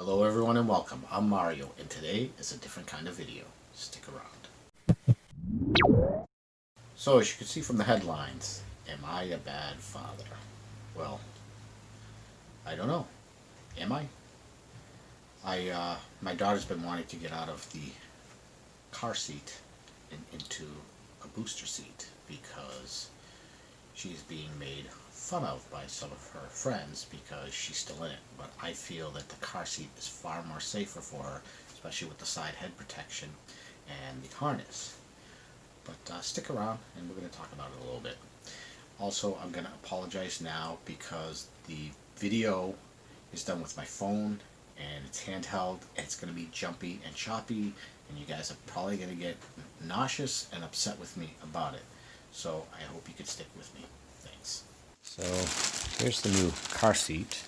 Hello everyone and welcome. I'm Mario and today is a different kind of video. Stick around. So as you can see from the headlines, am I a bad father? Well, I don't know. Am I? My daughter's been wanting to get out of the car seat and into a booster seat because she's being made fun of by some of her friends because she's still in it. But I feel that the car seat is far more safer for her, especially with the side head protection and the harness. But stick around and we're going to talk about it a little bit. Also, I'm going to apologize now because the video is done with my phone and it's handheld and it's going to be jumpy and choppy and you guys are probably going to get nauseous and upset with me about it. So I hope you could stick with me. Thanks. So here's the new car seat.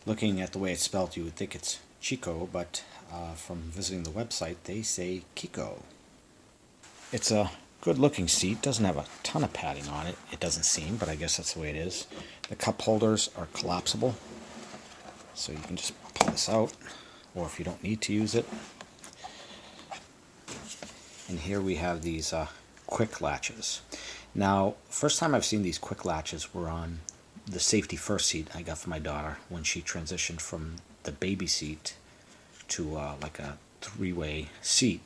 Looking at the way it's spelled, you would think it's Chicco, but from visiting the website, they say Chicco. It's a good looking seat. Doesn't have a ton of padding on it, it doesn't seem, but I guess that's the way it is. The cup holders are collapsible, so you can just pull this out, or if you don't need to use it. And here we have these quick latches. Now, first time I've seen these quick latches were on the safety first seat I got for my daughter when she transitioned from the baby seat to like a three-way seat.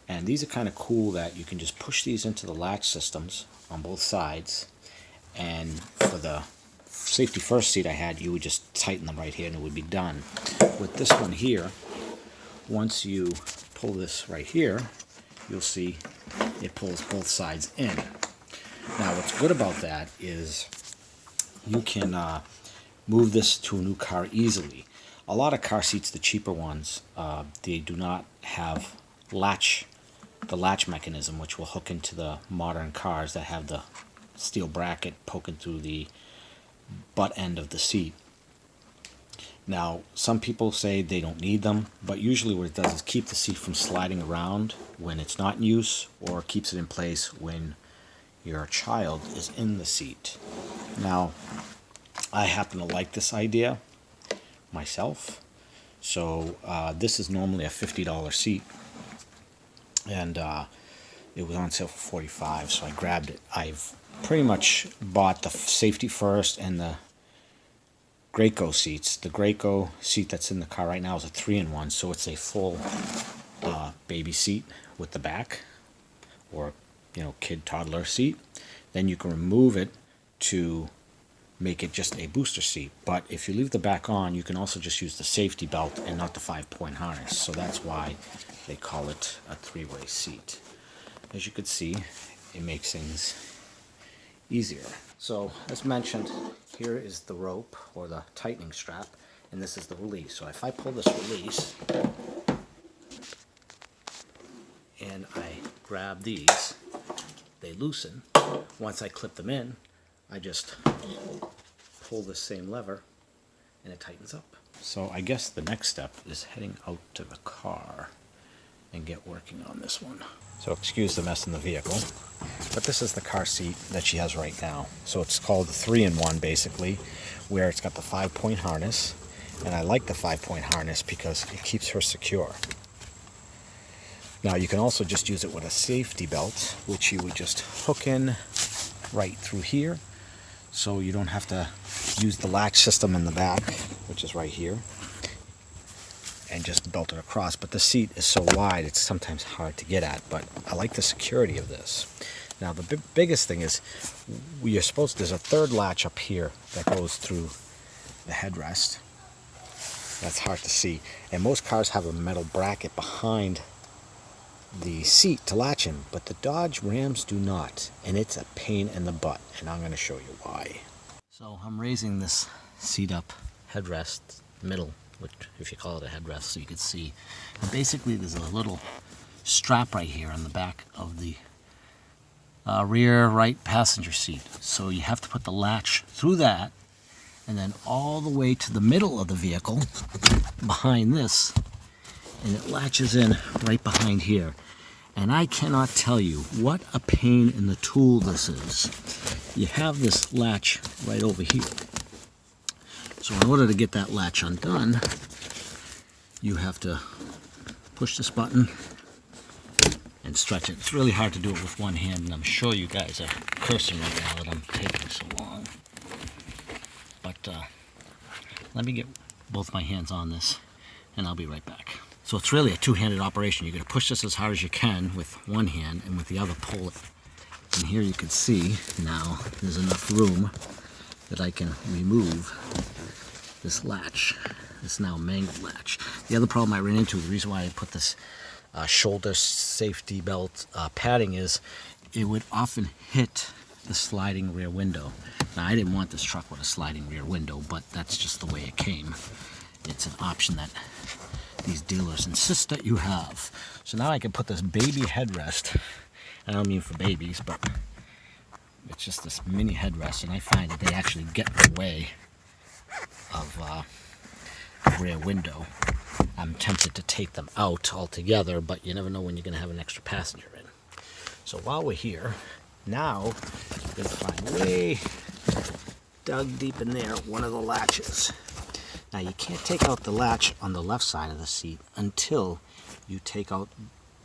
And these are kind of cool that you can just push these into the latch systems on both sides. And for the safety first seat I had, you would just tighten them right here and it would be done. With this one here, once you pull this right here, you'll see it pulls both sides in. Now what's good about that is you can move this to a new car easily. A lot of car seats, the cheaper ones, they do not have the latch mechanism, which will hook into the modern cars that have the steel bracket poking through the butt end of the seat. Now, some people say they don't need them, but usually what it does is keep the seat from sliding around when it's not in use, or keeps it in place when your child is in the seat. Now, I happen to like this idea myself, so this is normally a $50 seat, and it was on sale for $45, so I grabbed it. I've pretty much bought the safety first and the Graco seats. The Graco seat that's in the car right now is a 3-in-1, so it's a full baby seat with the back, or kid toddler seat. Then you can remove it to make it just a booster seat. But if you leave the back on, you can also just use the safety belt and not the 5-point harness. So that's why they call it a 3-way seat. As you can see, it makes things easier. So as mentioned, here is the rope or the tightening strap, and this is the release. So if I pull this release and I grab these, they loosen. Once I clip them in, I just pull the same lever and it tightens up. So I guess the next step is heading out to the car and get working on this one. So excuse the mess in the vehicle, but this is the car seat that she has right now. So it's called the 3-in-1 basically, where it's got the 5-point harness, and I like the 5-point harness because it keeps her secure. Now you can also just use it with a safety belt, which you would just hook in right through here, so you don't have to use the latch system in the back, which is right here, and just belt it across. But the seat is so wide it's sometimes hard to get at, but I like the security of this. Now the biggest thing is there's a third latch up here that goes through the headrest. That's hard to see, and most cars have a metal bracket behind the seat to latch in, but the Dodge Rams do not, and it's a pain in the butt, and I'm going to show you why. So I'm raising this seat up, headrest, middle, which if you call it a headrest, so you can see. And basically there's a little strap right here on the back of the rear right passenger seat. So you have to put the latch through that, and then all the way to the middle of the vehicle, behind this, and it latches in right behind here. And I cannot tell you what a pain in the tool this is. You have this latch right over here. So in order to get that latch undone, you have to push this button and stretch it. It's really hard to do it with one hand, and I'm sure you guys are cursing right now that I'm taking so long. But let me get both my hands on this, and I'll be right back. So it's really a two-handed operation. You're going to push this as hard as you can with one hand, and with the other pull it. And here you can see now there's enough room that I can remove this latch, this now mangled latch. The other problem I ran into, the reason why I put this shoulder safety belt padding is it would often hit the sliding rear window. Now I didn't want this truck with a sliding rear window, but that's just the way it came. It's an option that these dealers insist that you have. So now I can put this baby headrest, I don't mean for babies, but it's just this mini headrest, and I find that they actually get in the way of the rear window. I'm tempted to take them out altogether, but you never know when you're going to have an extra passenger in. So while we're here, now you're going to find way dug deep in there one of the latches. Now you can't take out the latch on the left side of the seat until you take out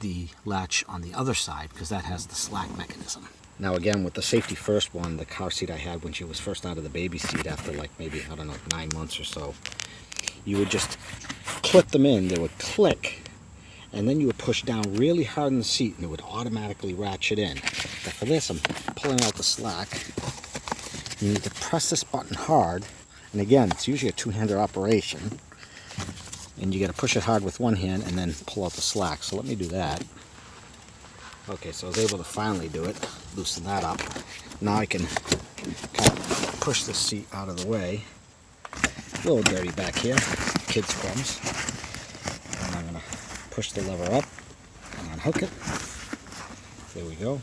the latch on the other side, because that has the slack mechanism. Now again, with the safety first one, the car seat I had when she was first out of the baby seat after like maybe, I don't know, 9 months or so, you would just clip them in, they would click, and then you would push down really hard in the seat and it would automatically ratchet in. But for this, I'm pulling out the slack. You need to press this button hard, and again, it's usually a two-handed operation, and you got to push it hard with one hand and then pull out the slack. So let me do that. Okay, so I was able to finally do it, loosen that up. Now I can kind of push the seat out of the way. A little dirty back here, kids' crumbs. And I'm going to push the lever up and unhook it. There we go.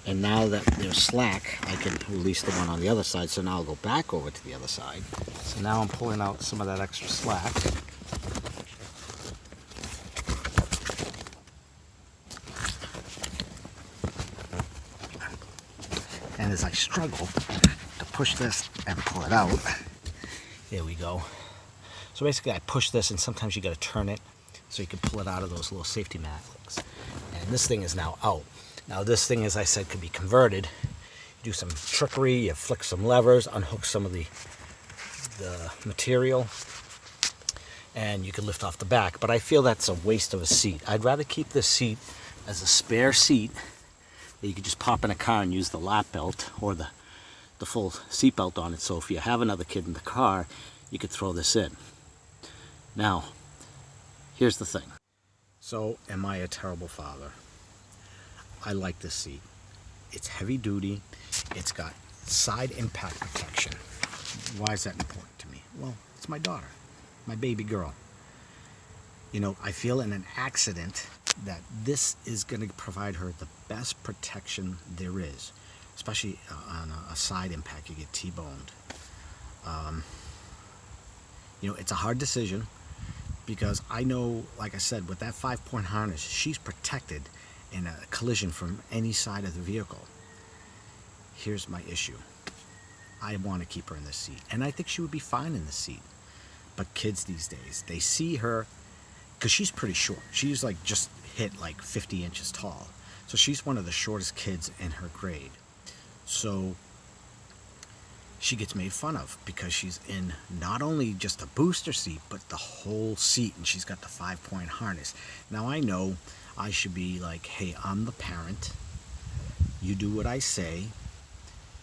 And now that there's slack, I can release the one on the other side, so now I'll go back over to the other side. So now I'm pulling out some of that extra slack. And as I struggle to push this and pull it out, there we go. So basically I push this, and sometimes you got to turn it so you can pull it out of those little safety maglets. And this thing is now out. Now this thing, as I said, could be converted. You do some trickery, you flick some levers, unhook some of the material, and you can lift off the back. But I feel that's a waste of a seat. I'd rather keep this seat as a spare seat that you could just pop in a car and use the lap belt or the full seat belt on it. So if you have another kid in the car, you could throw this in. Now, here's the thing. So, am I a terrible father? I like this seat. It's heavy duty. It's got side impact protection. Why is that important to me? Well, it's my daughter, my baby girl. You know, I feel in an accident that this is going to provide her the best protection there is, especially on a side impact. You get T-boned. You know, it's a hard decision, because I know, like I said, with that 5-point harness, she's protected in a collision from any side of the vehicle. Here's my issue. I want to keep her in the seat, and I think she would be fine in the seat. But kids these days, they see her, because she's pretty short. She's like just hit like 50 inches tall. So she's one of the shortest kids in her grade. So she gets made fun of because she's in not only just a booster seat, but the whole seat, and she's got the 5-point harness. Now I know I should be like, hey, I'm the parent. You do what I say.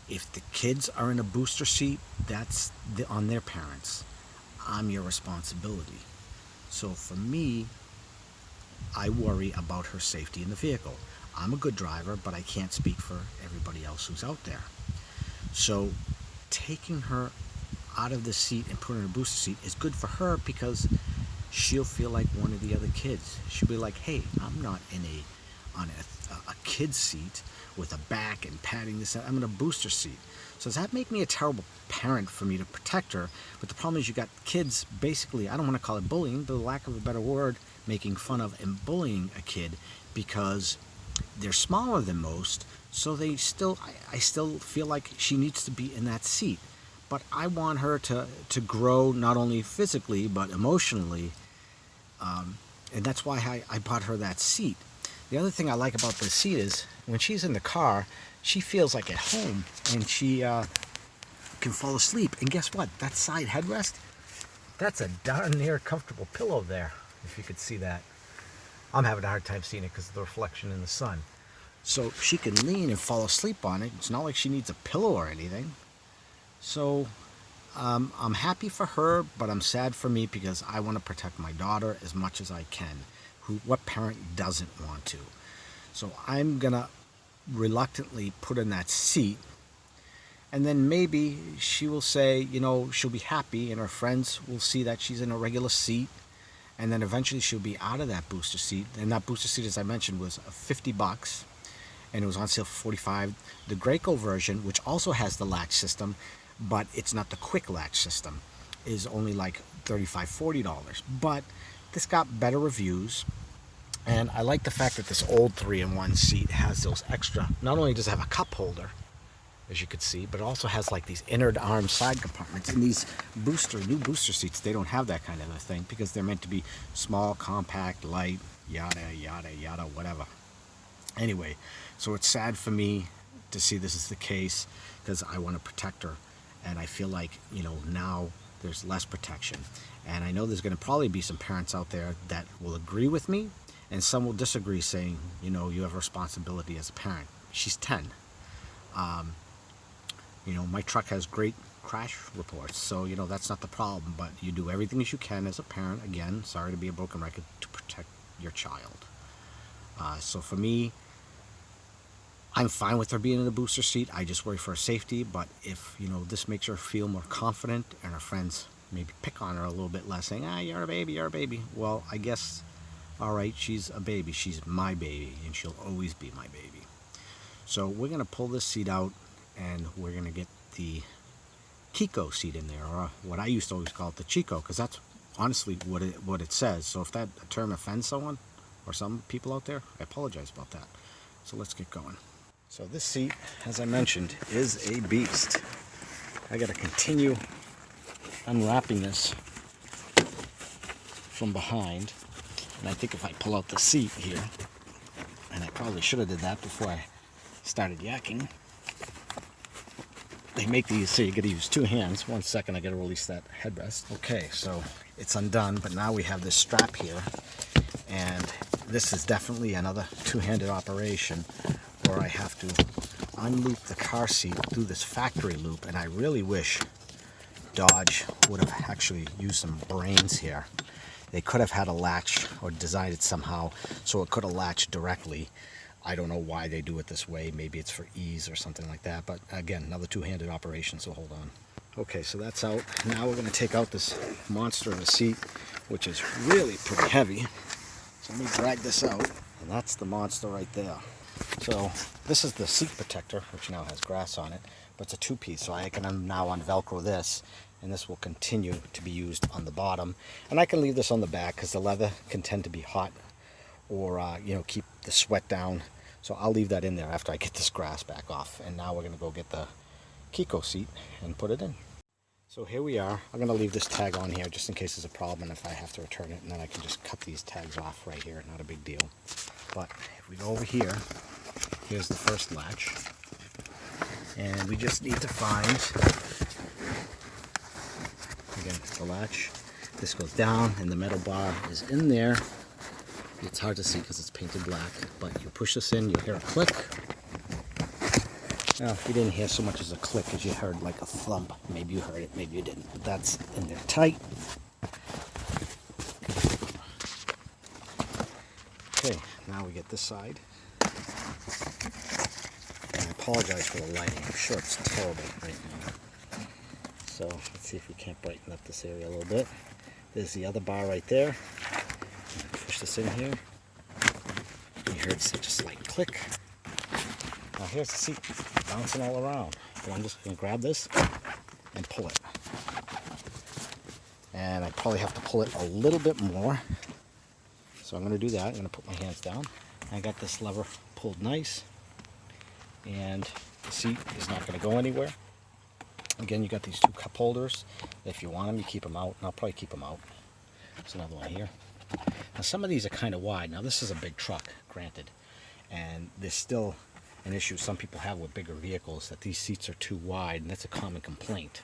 If the kids are in a booster seat, that's on their parents. I'm your responsibility. So for me, I worry about her safety in the vehicle. I'm a good driver, but I can't speak for everybody else who's out there. So taking her out of the seat and putting her in a booster seat is good for her, because she'll feel like one of the other kids. She'll be like, hey, I'm not on a kid's seat with a back and padding this out. I'm in a booster seat. So does that make me a terrible parent for me to protect her? But the problem is you got kids, basically, I don't want to call it bullying, but lack of a better word, making fun of and bullying a kid because they're smaller than most. So they still, I still feel like she needs to be in that seat. but I want her to grow not only physically but emotionally, and that's why I bought her that seat. The other thing I like about this seat is when she's in the car, she feels like at home, and she can fall asleep. And guess what? That side headrest, that's a darn near comfortable pillow there, if you could see that. I'm having a hard time seeing it because of the reflection in the sun. So she can lean and fall asleep on it. It's not like she needs a pillow or anything. So I'm happy for her, but I'm sad for me because I want to protect my daughter as much as I can. What parent doesn't want to? So I'm going to reluctantly put in that seat, and then maybe she will say, you know, she'll be happy and her friends will see that she's in a regular seat, and then eventually she'll be out of that booster seat. And that booster seat, as I mentioned, was $50, and it was on sale for $45. The Graco version, which also has the latch system, but it's not the quick latch system, is only like $35, $40. But this got better reviews, and I like the fact that this old 3-in-1 seat has those extra, not only does it have a cup holder, as you could see, but it also has like these inner arm side compartments. And these new booster seats, they don't have that kind of a thing because they're meant to be small, compact, light, yada, yada, yada, whatever. Anyway, so it's sad for me to see this is the case because I want to protect her, and I feel like, you know, now there's less protection. And I know there's going to probably be some parents out there that will agree with me, and some will disagree, saying, you know, you have a responsibility as a parent. She's 10. You know, my truck has great crash reports, so, you know, that's not the problem. But you do everything as you can as a parent. Again, sorry to be a broken record, to protect your child. So for me, I'm fine with her being in the booster seat. I just worry for her safety. But if, you know, this makes her feel more confident and her friends maybe pick on her a little bit less, saying, you're a baby, you're a baby. Well, I guess, all right, she's a baby. She's my baby, and she'll always be my baby. So we're going to pull this seat out, and we're going to get the Chicco seat in there, or what I used to always call it, the Chicco, because that's honestly what it says. So if that term offends someone or some people out there, I apologize about that. So let's get going. So this seat, as I mentioned, is a beast. I got to continue unwrapping this from behind, and I think if I pull out the seat here, and I probably should have did that before I started yakking. They make these so you got to use two hands. 1 second, I got to release that headrest. Okay, so it's undone, but now we have this strap here, and this is definitely another two-handed operation where I have to unloop the car seat through this factory loop, and I really wish Dodge would have actually used some brains here. They could have had a latch or designed it somehow so it could have latched directly. I don't know why they do it this way. Maybe it's for ease or something like that. But again, another two-handed operation, so hold on. Okay, so that's out. Now we're going to take out this monster of a seat, which is really pretty heavy. So let me drag this out. And that's the monster right there. So this is the seat protector, which now has grass on it. But it's a two-piece, so I can now un-Velcro this. And this will continue to be used on the bottom. And I can leave this on the back because the leather can tend to be hot or, you know, keep the sweat down. So I'll leave that in there after I get this grass back off. And now we're going to go get the Chicco seat and put it in. So here we are. I'm going to leave this tag on here just in case there's a problem and if I have to return it. And then I can just cut these tags off right here. Not a big deal. But if we go over here, here's the first latch. And we just need to find, again, the latch. This goes down and the metal bar is in there. It's hard to see because it's painted black, but you push this in, you hear a click. Now, you didn't hear so much as a click as you heard like a thump. Maybe you heard it, maybe you didn't. But that's in there tight. Okay, now we get this side. And I apologize for the lighting. I'm sure it's terrible right now. So let's see if we can't brighten up this area a little bit. There's the other bar right there. Push this in here. You heard such a slight click. Now here's the seat bouncing all around. And I'm just going to grab this and pull it. And I probably have to pull it a little bit more. So I'm going to do that. I'm going to put my hands down. I got this lever pulled nice. And the seat is not going to go anywhere. Again, you got these 2 cup holders. If you want them, you keep them out, and I'll probably keep them out. There's another one here. Now, some of these are kind of wide. Now, this is a big truck, granted, and there's still an issue some people have with bigger vehicles, that these seats are too wide, and that's a common complaint.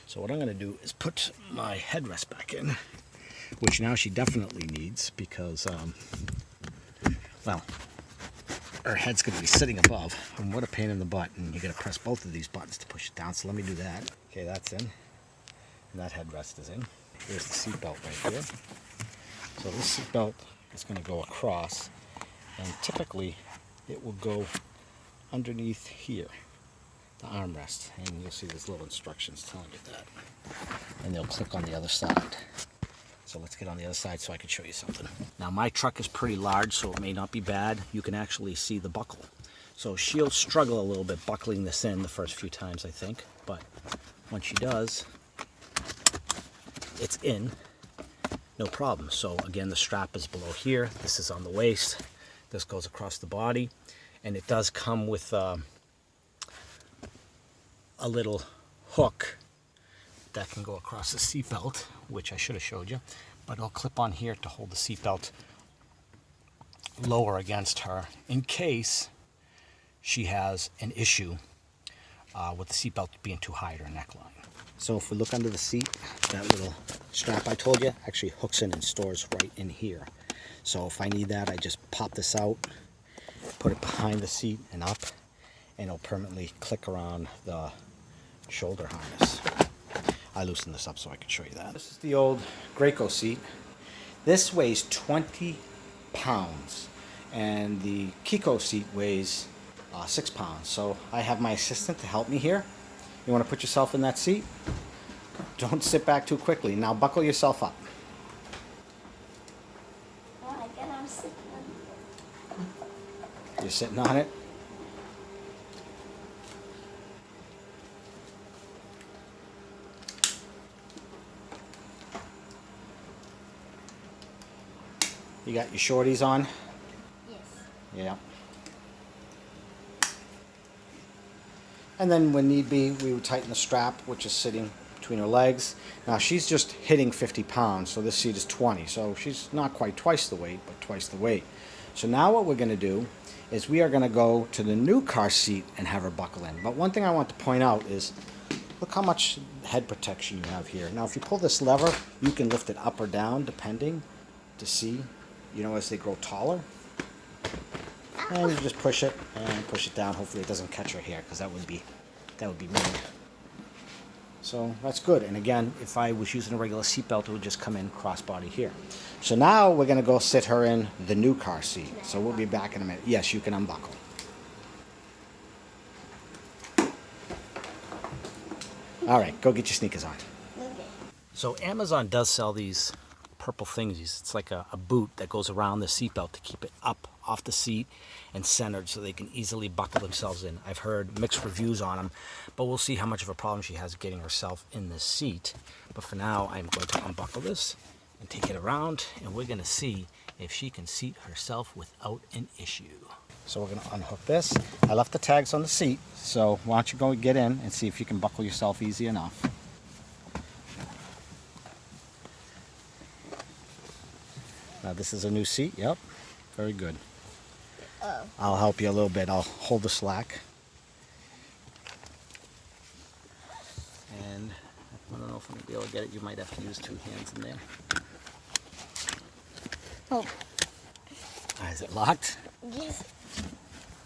So what I'm going to do is put my headrest back in, which now she definitely needs because, well, her head's going to be sitting above, and what a pain in the butt, and you got to press both of these buttons to push it down, so let me do that. Okay, that's in, and that headrest is in. Here's the seat belt right here. So this seat belt is going to go across, and typically it will go underneath here, the armrest, and you'll see there's little instructions telling you that, and they'll click on the other side. So let's get on the other side so I can show you something. Now, my truck is pretty large, so it may not be bad. You can actually see the buckle. So she'll struggle a little bit buckling this in the first few times, I think, but once she does, it's in, no problem. So again, the strap is below here. This is on the waist. This goes across the body, and it does come with a little hook that can go across the seatbelt, which I should have showed you, but it'll clip on here to hold the seatbelt lower against her in case she has an issue with the seatbelt being too high at her neckline. So if we look under the seat, that little strap I told you actually hooks in and stores right in here. So if I need that, I just pop this out, put it behind the seat and up, and it'll permanently click around the shoulder harness. I loosened this up so I can show you that. This is the old Graco seat. This weighs 20 pounds, and the Chicco seat weighs 6 pounds. So I have my assistant to help me here. You want to put yourself in that seat? Don't sit back too quickly. Now buckle yourself up. Oh, I get I'm sitting on it. You're sitting on it? You got your shorties on? Yes. Yeah. And then when need be, we would tighten the strap, which is sitting between her legs. Now she's just hitting 50 pounds, so this seat is 20. So she's not quite twice the weight, but twice the weight. So now what we're going to do is we are going to go to the new car seat and have her buckle in. But one thing I want to point out is, look how much head protection you have here. Now if you pull this lever, you can lift it up or down, depending, to see, you know, as they grow taller. And you just push it and push it down. Hopefully it doesn't catch her hair, because that would be mean. So that's good. And again, if I was using a regular seatbelt, it would just come in crossbody here. So now we're going to go sit her in the new car seat. So we'll be back in a minute. Yes, you can unbuckle. All right, go get your sneakers on. Okay. So Amazon does sell these purple thingies. It's like a boot that goes around the seatbelt to keep it up off the seat and centered so they can easily buckle themselves in. I've heard mixed reviews on them, but we'll see how much of a problem she has getting herself in this seat. But for now, I'm going to unbuckle this and take it around, and we're going to see if she can seat herself without an issue. So we're going to unhook this. I left the tags on the seat, so why don't you go get in and see if you can buckle yourself easy enough. Now this is a new seat, yep, very good. Oh. I'll help you a little bit. I'll hold the slack. And I don't know if I'm going to be able to get it. You might have to use 2 hands in there. Oh. Is it locked? Yes.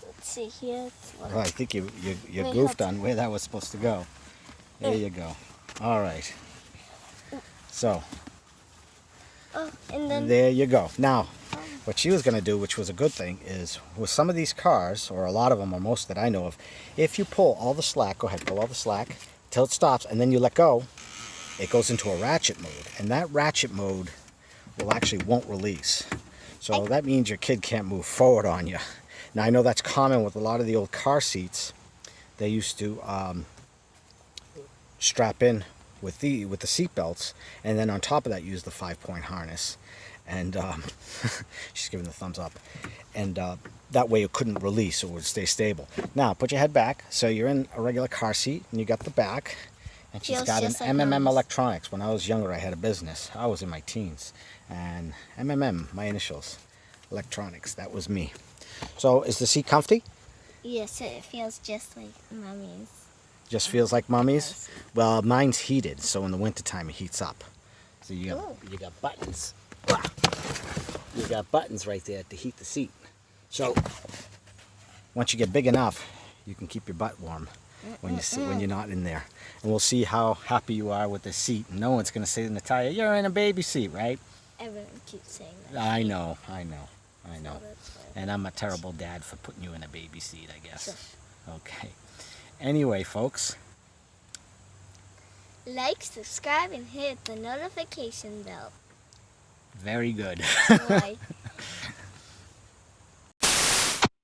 Let's see here. Oh, I think you Wait, goofed on where that was supposed to go. There you go. All right. So. Oh, and then There you go. Now, what she was going to do, which was a good thing, is with some of these cars, or a lot of them, or most that I know of, if you pull all the slack, go ahead, pull all the slack till it stops, and then you let go, it goes into a ratchet mode. And that ratchet mode won't release. So that means your kid can't move forward on you. Now, I know that's common with a lot of the old car seats. They used to strap in with the seat belts, and then on top of that use the 5-point harness, and she's giving the thumbs up, and that way it couldn't release, so it would stay stable. Now put your head back, so you're in a regular car seat and you got the back, And she's Feels got an just like MMM mommy's. Electronics. When I was younger, I had a business. I was in my teens. And MMM, my initials, Electronics, that was me. So is the seat comfy? Yes, it feels just like mommy's. Just feels like mommy's? Yes. Well, mine's heated, so in the wintertime it heats up. So you Ooh. got buttons. Wow. You got buttons right there to heat the seat. So once you get big enough, you can keep your butt warm when you're not in there. And we'll see how happy you are with the seat. No one's going to say to Natalia, "You're in a baby seat, right?" Everyone keeps saying that. I know. So that's why. And I'm a terrible dad for putting you in a baby seat, I guess. Shush. Okay. Anyway, folks, Like, subscribe, and hit the notification bell. very good. Why?